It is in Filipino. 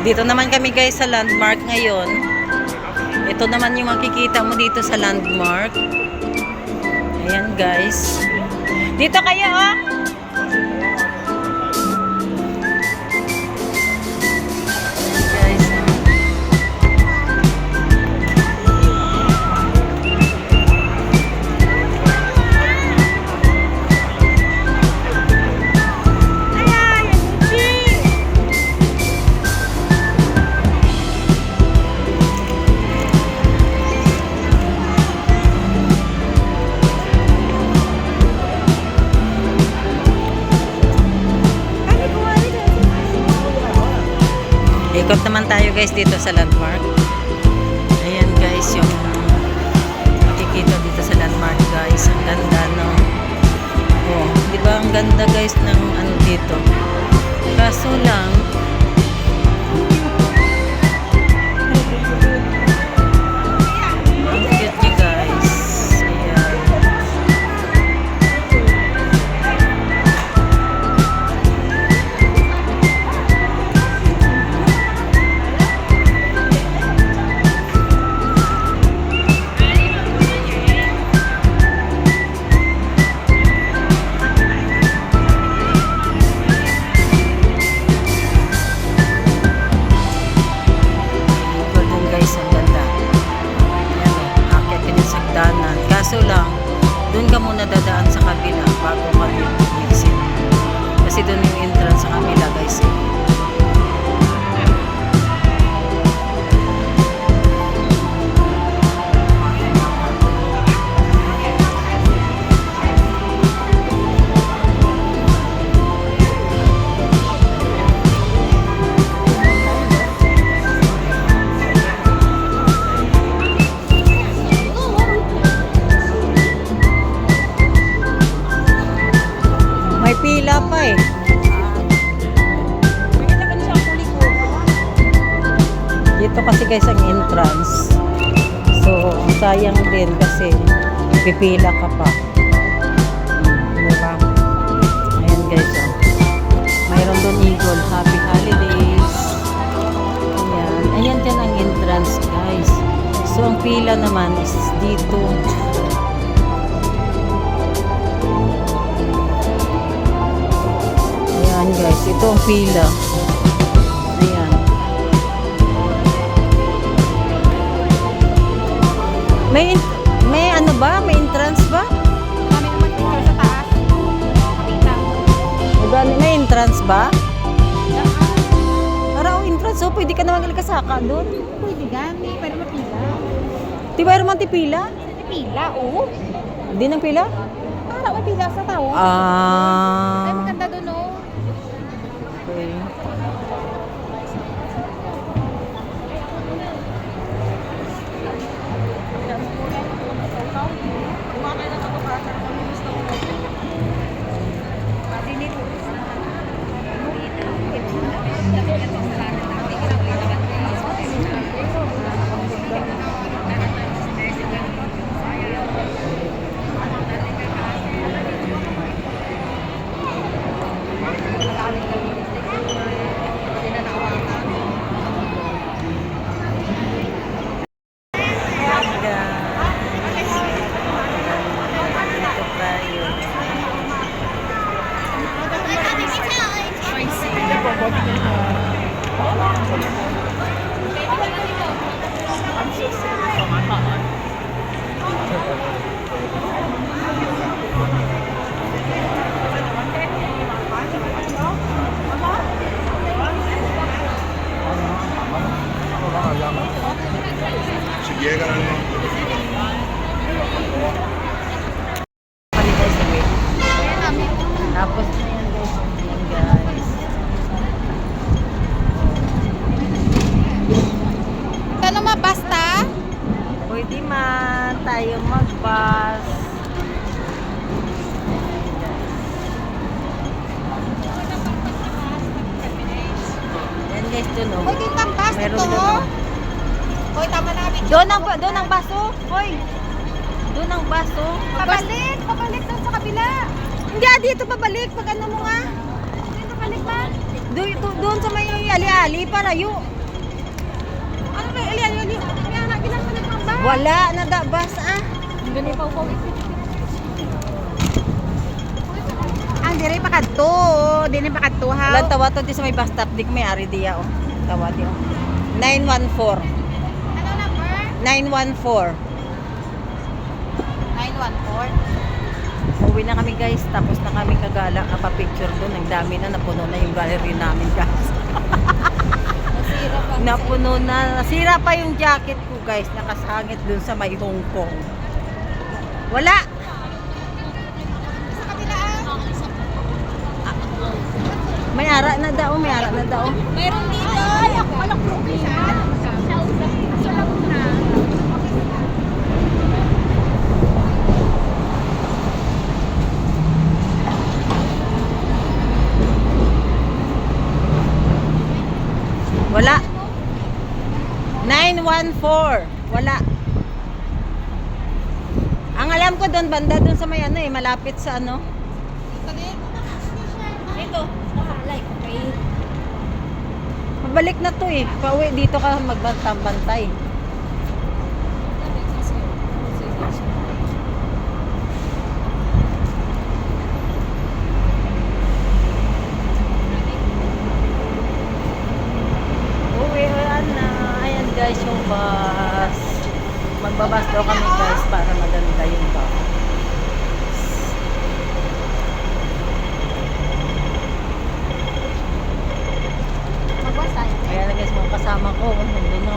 Dito naman kami guys sa landmark ngayon. Ito naman yung makikita mo dito sa landmark. Ayan guys. Dito kayo oh. Guys. Ikot naman tayo guys dito sa landmark. Ayan guys yung makikita dito sa landmark guys. Ang ganda no. Oh, di ba ang ganda guys ng ano dito. Kaso lang ang cute niya guys. Ayan. Kaso lang, doon ka muna dadaan sa kabila bago ka exit. Kasi doon yung entrance sa kabila guys. May pila pa eh. Dito kasi guys ang entrance. So, sayang din kasi pipila ka pa. Diba? Ayan guys oh. Mayroon doon Eagle. Happy Holidays. Ayan. Ayan dyan ang entrance guys. So, ang pila naman is dito. Guys, ito ang pila. Ayan. May ano ba? May entrance ba? Kami naman dito sa taas. Kapita. May entrance ba? Para entrance, so pwede ka naman kasaka doon. Pwede gani, pero mapila. Di ba naman tipila? Pila, oo. Hindi nang pila? Para mapila sa tao. Ay, maganda doon, oh. Okay. Tapos ayan guys. Ano mabasta? Pwede man tayo mag-bus. Yan guys, dun o. Hoy, kita ang bus Meron ito, dun, oh. oh. Hoy, tama namin. Doon ang baso. Hoy. Doon ang baso. Pabalik doon sa kabila. Hindi, dito pabalik. Pag ano mo nga. Dito balik man. Doon sa may ali-ali, palayo. Wala na da bus ah. Gani pa ko. Ang dire pa kadto, dili pa kadto ha. Walang tawa to di sa may bus stop. Di ko may ari diya oh. Tawa di oh. 914. Ano number? 914. 914. Uwi na kami guys. Tapos na kami kagala. Kapapicture doon. Ang dami na. Napuno na yung gallery namin guys. Nasira pa. Napuno na. Nasira pa yung jacket ko guys. Nakasangit doon sa may Hong Kong. Wala. Sa kabila ah. May ara na daw. May ara na daw. Meron dito. Ay, ako walang provision. Sa usap. Sa na. Wala. 914. Wala. Ang alam ko doon banda doon sa may ano eh. Malapit sa ano. Ito. Nakalay. Okay. Mabalik na to eh. Pauwi dito ka magbantay-bantay. Uwi na. Ayan guys yung bus. Magbabas daw kami guys para maganda yung bus. Magwas tayo. Ayan na guys mga kasama ko. Nandun na.